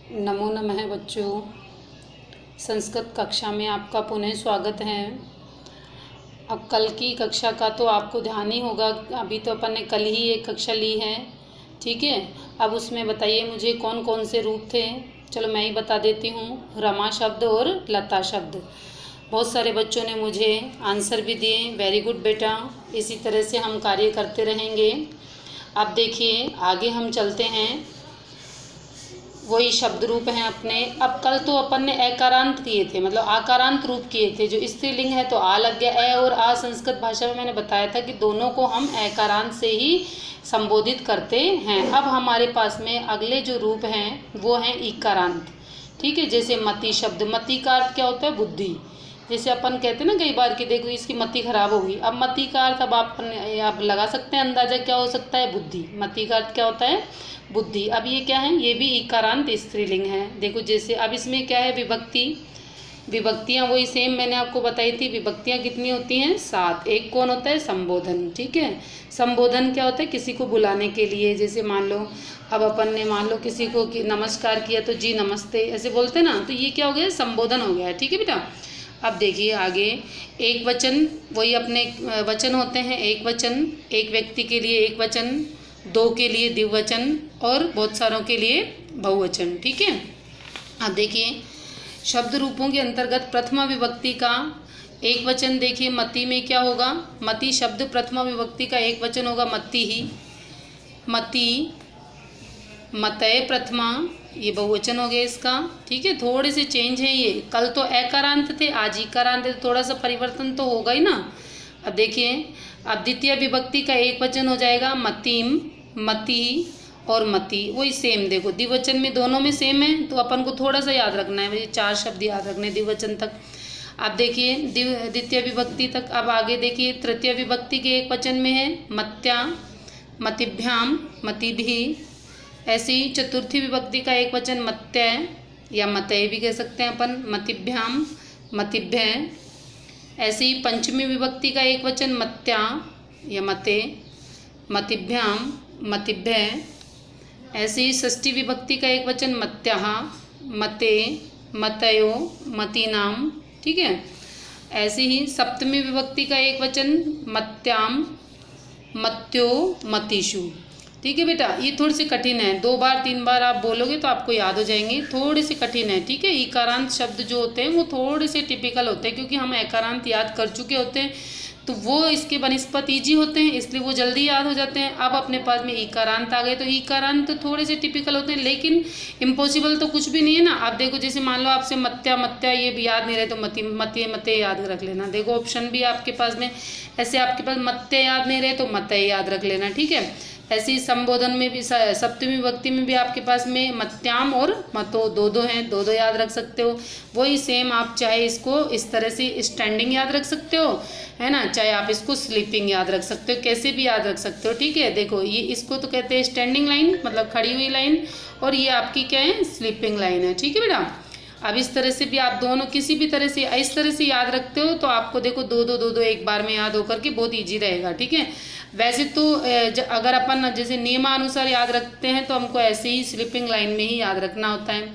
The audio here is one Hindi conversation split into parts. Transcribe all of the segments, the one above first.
नमो नमः बच्चों, संस्कृत कक्षा में आपका पुनः स्वागत है। अब कल की कक्षा का तो आपको ध्यान ही होगा, अभी तो अपन ने कल ही एक कक्षा ली है, ठीक है। अब उसमें बताइए मुझे कौन कौन से रूप थे। चलो मैं ही बता देती हूँ, रमा शब्द और लता शब्द। बहुत सारे बच्चों ने मुझे आंसर भी दिए, वेरी गुड बेटा। इसी तरह से हम कार्य करते रहेंगे। अब देखिए आगे हम चलते हैं, वही शब्द रूप हैं अपने। अब कल तो अपन ने एकारांत किए थे, मतलब आकारांत रूप किए थे। जो स्त्रीलिंग है तो आ लग गया, ए और आ संस्कृत भाषा में मैंने बताया था कि दोनों को हम एकारांत से ही संबोधित करते हैं। अब हमारे पास में अगले जो रूप हैं वो हैं इकारांत, ठीक है। जैसे मति शब्द, मति का अर्थ क्या होता है? बुद्धि। जैसे अपन कहते हैं ना कई बार कि देखो इसकी मति खराब होगी। अब मति का अर्थ अब आप लगा सकते हैं अंदाजा क्या हो सकता है? बुद्धि। मति का अर्थ क्या होता है? बुद्धि। अब ये क्या है? ये भी इकारांत स्त्रीलिंग है। देखो जैसे अब इसमें क्या है? विभक्ति। विभक्तियाँ वही सेम मैंने आपको बताई थी। विभक्तियाँ कितनी होती हैं? 7। एक कौन होता है? संबोधन, ठीक है। संबोधन क्या होता है? किसी को बुलाने के लिए। जैसे मान लो अब अपन ने मान लो किसी को नमस्कार किया तो जी नमस्ते ऐसे बोलते ना, तो ये क्या हो गया? संबोधन हो गया है, ठीक है बेटा। अब देखिए आगे, एक वचन, वही अपने वचन होते हैं। एक वचन, एक व्यक्ति के लिए एक वचन, दो के लिए द्विवचन और बहुत सारों के लिए बहुवचन, ठीक है। अब देखिए शब्द रूपों के अंतर्गत प्रथमा विभक्ति का एक वचन देखिए मति में क्या होगा? मति शब्द प्रथमा विभक्ति का एक वचन होगा मति ही। मति, मतय प्रथमा, ये बहुवचन हो गया इसका, ठीक है। थोड़े से चेंज है ये, कल तो एकारांत थे आज इकारांत थे, थोड़ा सा परिवर्तन तो होगा ही ना। अब देखिए अब द्वितीय विभक्ति का एक वचन हो जाएगा मतिम, मति और मति, वही सेम। देखो द्विवचन में दोनों में सेम है, तो अपन को थोड़ा सा याद रखना है, ये 4 शब्द याद रखने द्विवचन तक। अब देखिए द्वितीय विभक्ति तक। अब आगे देखिए तृतीय विभक्ति के एक वचन में है मत्या, मतिभ्याम, मतिभि। ऐसे ही चतुर्थी विभक्ति का एक वचन मत्यय या मतय भी कह सकते हैं अपन, मतिभ्याम, मतिभ्य। ऐसे ही पंचमी विभक्ति का एक वचन मत्या या मते, मतिभ्याम, मतिभ्य। ऐसे ही षष्ठी विभक्ति का एक वचन मत्याः, मते, मतयो, मतीनाम, ठीक है। ऐसे ही सप्तमी विभक्ति का एक वचन मत्याम, मत्यो, मतीषु, ठीक है बेटा। ये थोड़ी सी कठिन है, 2 बार 3 बार आप बोलोगे तो आपको याद हो जाएंगे। थोड़ी सी कठिन है, ठीक है। इकारांत शब्द जो होते हैं वो थोड़े से टिपिकल होते हैं, क्योंकि हम एकारांत याद कर चुके होते हैं तो वो इसके बनिस्पत ईजी होते हैं, इसलिए वो जल्दी याद हो जाते हैं। अब अपने पास में इकारांत आ गए तो इकारांत थोड़े से टिपिकल होते हैं, लेकिन इम्पॉसिबल तो कुछ भी नहीं है ना। आप देखो जैसे मान लो आपसे मत्या, मत्या ये भी याद नहीं रहे तो मति, मते, मते याद रख लेना। देखो ऑप्शन भी आपके पास में ऐसे, आपके पास मत्या याद नहीं रहे तो मतय याद रख लेना, ठीक है। ऐसे ही संबोधन में भी सप्तमी विभक्ति में भी आपके पास में मत्याम और मतो दो हैं, दो याद रख सकते हो। वही सेम आप चाहे इसको इस तरह से स्टैंडिंग याद रख सकते हो, है ना, चाहे आप इसको स्लीपिंग याद रख सकते हो, कैसे भी याद रख सकते हो, ठीक है। देखो ये इसको तो कहते हैं स्टैंडिंग लाइन, मतलब खड़ी हुई लाइन, और ये आपकी क्या है? स्लीपिंग लाइन है, ठीक है बेटा। अब इस तरह से भी आप दोनों किसी भी तरह से इस तरह से याद रखते हो तो आपको देखो दो एक बार में याद होकर के बहुत ईजी रहेगा, ठीक है। वैसे तो अगर अपन जैसे नियमानुसार याद रखते हैं तो हमको ऐसे ही स्लीपिंग लाइन में ही याद रखना होता है,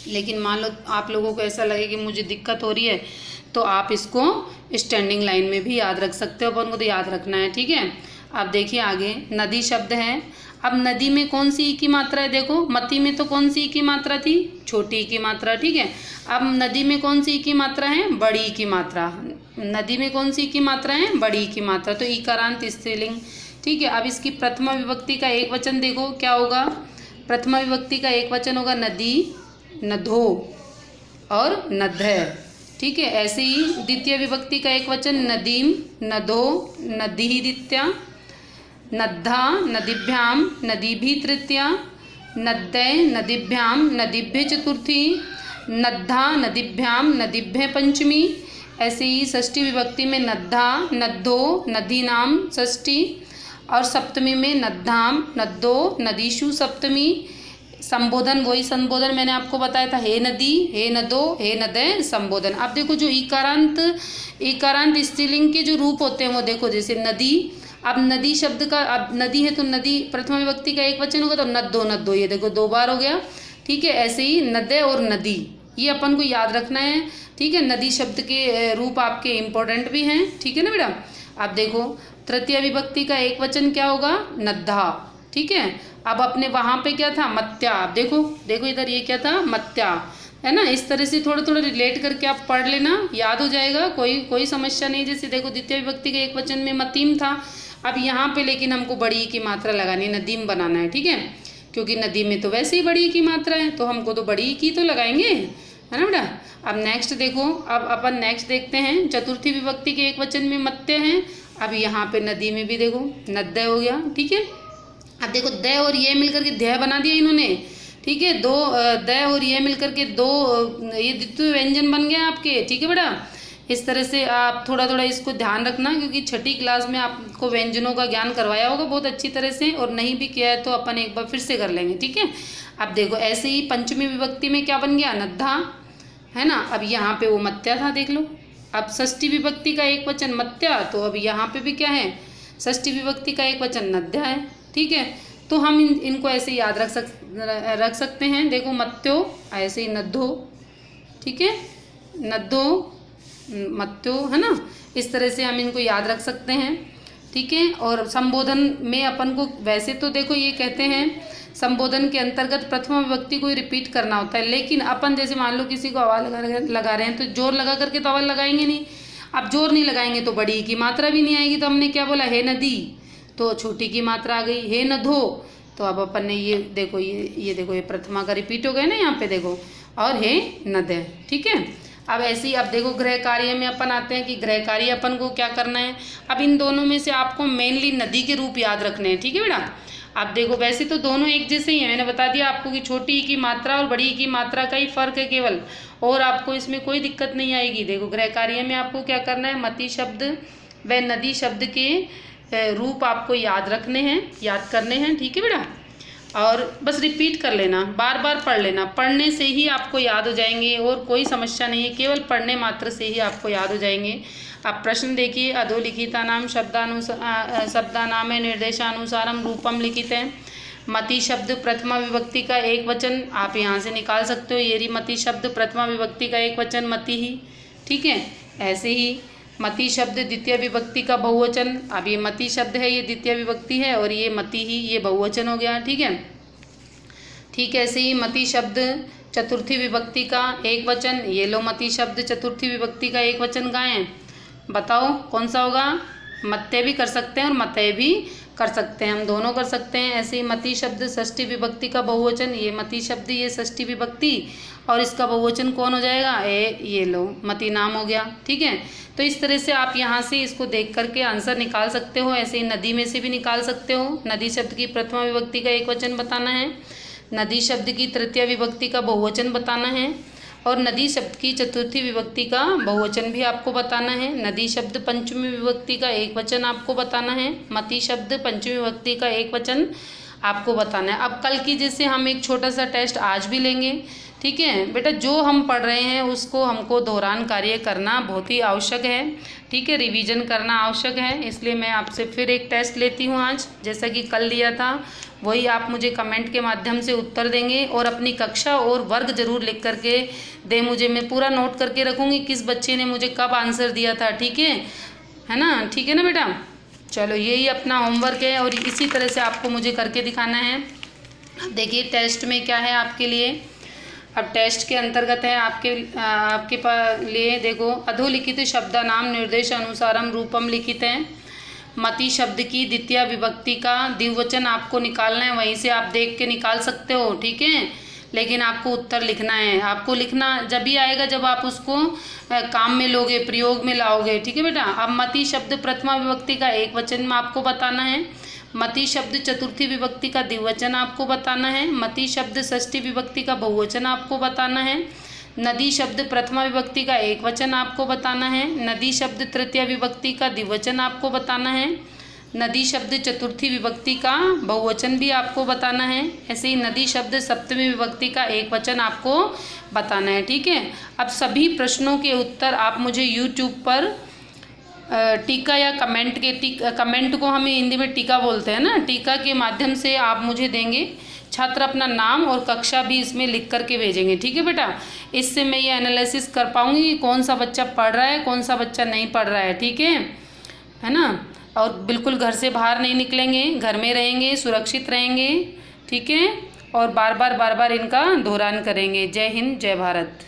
लेकिन मान लो आप लोगों को ऐसा लगे कि मुझे दिक्कत हो रही है तो आप इसको स्टैंडिंग लाइन में भी याद रख सकते हो, अपन को तो याद रखना है, ठीक है। अब देखिए आगे नदी शब्द है। अब नदी में कौन सी ई की मात्रा है? देखो मति में तो कौन सी ई की मात्रा थी? छोटी ई की मात्रा, ठीक है। अब नदी में कौन सी ई की मात्रा है? बड़ी ई की मात्रा। नदी में कौन सी ई की मात्रा है? बड़ी ई की मात्रा, तो इकारांत स्त्रीलिंग, ठीक है। अब इसकी प्रथमा विभक्ति का एक वचन देखो क्या होगा? प्रथमा विभक्ति का एक वचन होगा नदी, नधो और नधय, ठीक है। ऐसे ही द्वितीय विभक्ति का एक वचन नदीम, नधो, नदीदित्या, नद्धा, नदीभ्याम, नदीभि तृतीया, नद्दै, नदीभ्याम, नदीभ्य चतुर्थी, नद्धा, नदीभ्याम, नदीभ्य पंचमी। ऐसे ही षष्ठी विभक्ति में नद्धा, नद्धो, नदीनाम षष्ठी, और सप्तमी में नद्धाम, नद्दो, नदीषु सप्तमी। संबोधन वही संबोधन मैंने आपको बताया था, हे नदी, हे नदो, हे नदय, संबोधन। अब देखो जो इकारांत स्त्रीलिंग के जो रूप होते हैं वो देखो, जैसे नदी। अब नदी शब्द का, अब नदी है तो नदी प्रथमा विभक्ति का एक वचन होगा तो नद्दो, नद्दो, ये देखो 2 बार हो गया, ठीक है। ऐसे ही नद्य और नदी, ये अपन को याद रखना है, ठीक है। नदी शब्द के रूप आपके इम्पोर्टेंट भी हैं, ठीक है ना बेटा। अब देखो तृतीय विभक्ति का एक वचन क्या होगा, नद्धा, ठीक है। अब अपने वहाँ पे क्या था, मत्या। अब देखो देखो इधर ये क्या था, मत्या, है ना। इस तरह से थोड़ा थोड़ा रिलेट करके आप पढ़ लेना, याद हो जाएगा, कोई समस्या नहीं। जैसे देखो द्वितीय विभक्ति का एक वचन में मतीम था, अब यहाँ पे लेकिन हमको बड़ी की मात्रा लगानी, नदीम बनाना है, ठीक है। क्योंकि नदी में तो वैसे ही बड़ी की मात्रा है, तो हमको तो बड़ी की तो लगाएंगे, है ना बेटा। अब नेक्स्ट देखो, अब अपन नेक्स्ट देखते हैं, चतुर्थी विभक्ति के एक वचन में मत्य हैं। अब यहाँ पे नदी में भी देखो नद्य हो गया, ठीक है। अब देखो द और ये मिलकर के ध्याय बना दिया इन्होंने, ठीक है। दो द और ये मिलकर के दो ये द्वितीय व्यंजन बन गए आपके, ठीक है बेटा। इस तरह से आप थोड़ा थोड़ा इसको ध्यान रखना, क्योंकि छठी क्लास में आपको व्यंजनों का ज्ञान करवाया होगा बहुत अच्छी तरह से, और नहीं भी किया है तो अपन एक बार फिर से कर लेंगे, ठीक है। अब देखो ऐसे ही पंचमी विभक्ति में क्या बन गया, नद्धा, है ना। अब यहाँ पे वो मत्या था, देख लो। अब षष्ठी विभक्ति का एक वचन मत्या, तो अब यहाँ पे भी क्या है, षष्ठी विभक्ति का एक वचन नद्या है, ठीक है। तो हम इनको ऐसे याद रख सकते हैं। देखो मत्यो, ऐसे ही नद्धो, ठीक है, नद्धो मत्यो, है ना। इस तरह से हम इनको याद रख सकते हैं, ठीक है। और संबोधन में अपन को वैसे तो देखो ये कहते हैं संबोधन के अंतर्गत प्रथमा विभक्ति को रिपीट करना होता है, लेकिन अपन जैसे मान लो किसी को आवाज़ लगा रहे हैं तो जोर लगा करके तो आवाज़ लगाएंगे नहीं। अब जोर नहीं लगाएंगे तो बड़ी की मात्रा भी नहीं आएगी। तो हमने क्या बोला, हे नदी, तो छोटी की मात्रा आ गई, हे नधो, तो अब अपन ने ये देखो ये देखो ये प्रथमा का रिपीट हो गया ना यहाँ पे देखो, और हे नद्य, ठीक है। अब ऐसे ही अब देखो गृह कार्य में अपन आते हैं कि गृह कार्य अपन को क्या करना है। अब इन दोनों में से आपको मेनली नदी के रूप याद रखने हैं, ठीक है बेटा। अब देखो वैसे तो दोनों एक जैसे ही हैं, मैंने बता दिया आपको कि छोटी की मात्रा और बड़ी की मात्रा का ही फर्क है केवल, और आपको इसमें कोई दिक्कत नहीं आएगी। देखो गृह कार्य में आपको क्या करना है, मति शब्द व नदी शब्द के रूप आपको याद रखने हैं, याद करने हैं, ठीक है बेटा। और बस रिपीट कर लेना, बार बार पढ़ लेना, पढ़ने से ही आपको याद हो जाएंगे, और कोई समस्या नहीं है, केवल पढ़ने मात्र से ही आपको याद हो जाएंगे। आप प्रश्न देखिए, अधोलिखितानाम शब्दानाम निर्देशानुसारम रूपम लिखित है। मति शब्द प्रथमा विभक्ति का एक वचन आप यहाँ से निकाल सकते हो, ये मति शब्द प्रथमा विभक्ति का एक वचन मति ही, ठीक है। ऐसे ही मति शब्द द्वितीय विभक्ति का बहुवचन, अब ये मति शब्द है, ये द्वितीय विभक्ति है, और ये मति ही, ये बहुवचन हो गया, ठीक है। ठीक है, ऐसे ही मति शब्द चतुर्थी विभक्ति का एक वचन, ये लो मति शब्द चतुर्थी विभक्ति का एक वचन गाएं, बताओ कौन सा होगा। मत्य भी कर सकते हैं और मतय भी कर सकते हैं, हम दोनों कर सकते हैं। ऐसे ही मति शब्द षष्ठी विभक्ति का बहुवचन, ये मति शब्द ये षष्ठी विभक्ति, और इसका बहुवचन कौन हो जाएगा, ये लो मति नाम हो गया, ठीक है। तो इस तरह से आप यहाँ से इसको देख करके आंसर निकाल सकते हो। ऐसे ही नदी में से भी निकाल सकते हो। नदी शब्द की प्रथमा विभक्ति का एक वचन बताना है, नदी शब्द की तृतीय विभक्ति का बहुवचन बताना है, और नदी शब्द की चतुर्थी विभक्ति का बहुवचन भी आपको बताना है। नदी शब्द पंचमी विभक्ति का एक वचन आपको बताना है, मति शब्द पंचमी विभक्ति का एक वचन आपको बताना है। अब कल की जैसे हम एक छोटा सा टेस्ट आज भी लेंगे, ठीक है बेटा। जो हम पढ़ रहे हैं उसको हमको दोहरान कार्य करना बहुत ही आवश्यक है, ठीक है, रिवीजन करना आवश्यक है। इसलिए मैं आपसे फिर एक टेस्ट लेती हूँ आज, जैसा कि कल लिया था वही आप मुझे कमेंट के माध्यम से उत्तर देंगे, और अपनी कक्षा और वर्ग जरूर लिख करके दे मुझे, मैं पूरा नोट करके रखूँगी किस बच्चे ने मुझे कब आंसर दिया था, ठीक है ना, ठीक है ना बेटा। चलो यही अपना होमवर्क है, और इसी तरह से आपको मुझे करके दिखाना है। अब देखिए टेस्ट में क्या है आपके लिए। अब टेस्ट के अंतर्गत है आपके लिए देखो, अधोलिखित शब्दानाम निर्देश अनुसारम रूपम लिखित है। मति शब्द की द्वितीय विभक्ति का द्विवचन आपको निकालना है, वहीं से आप देख के निकाल सकते हो, ठीक है। लेकिन आपको उत्तर लिखना है, आपको लिखना जब भी आएगा जब आप उसको काम में लोगे, प्रयोग में लाओगे, ठीक है बेटा। अब मति शब्द प्रथमा विभक्ति का एक वचन में आपको बताना है, मति शब्द चतुर्थी विभक्ति का द्विवचन आपको बताना है, मति शब्द षष्ठी विभक्ति का बहुवचन आपको बताना है, नदी शब्द प्रथमा विभक्ति का एक वचन आपको बताना है, नदी शब्द तृतीय विभक्ति का द्विवचन आपको बताना है, नदी शब्द चतुर्थी विभक्ति का बहुवचन भी आपको बताना है। ऐसे ही नदी शब्द सप्तमी विभक्ति का एक वचन आपको बताना है, ठीक है। अब सभी प्रश्नों के उत्तर आप मुझे यूट्यूब पर टीका या कमेंट को हमें हिंदी में टीका बोलते हैं ना, टीका के माध्यम से आप मुझे देंगे, छात्र अपना नाम और कक्षा भी इसमें लिख करके भेजेंगे। ठीक है बेटा, इससे मैं ये एनालिसिस कर पाऊँगी कि कौन सा बच्चा पढ़ रहा है, कौन सा बच्चा नहीं पढ़ रहा है। ठीक है ना। और बिल्कुल घर से बाहर नहीं निकलेंगे, घर में रहेंगे, सुरक्षित रहेंगे। ठीक है, और बार बार इनका दोहरान करेंगे। जय हिंद, जय भारत।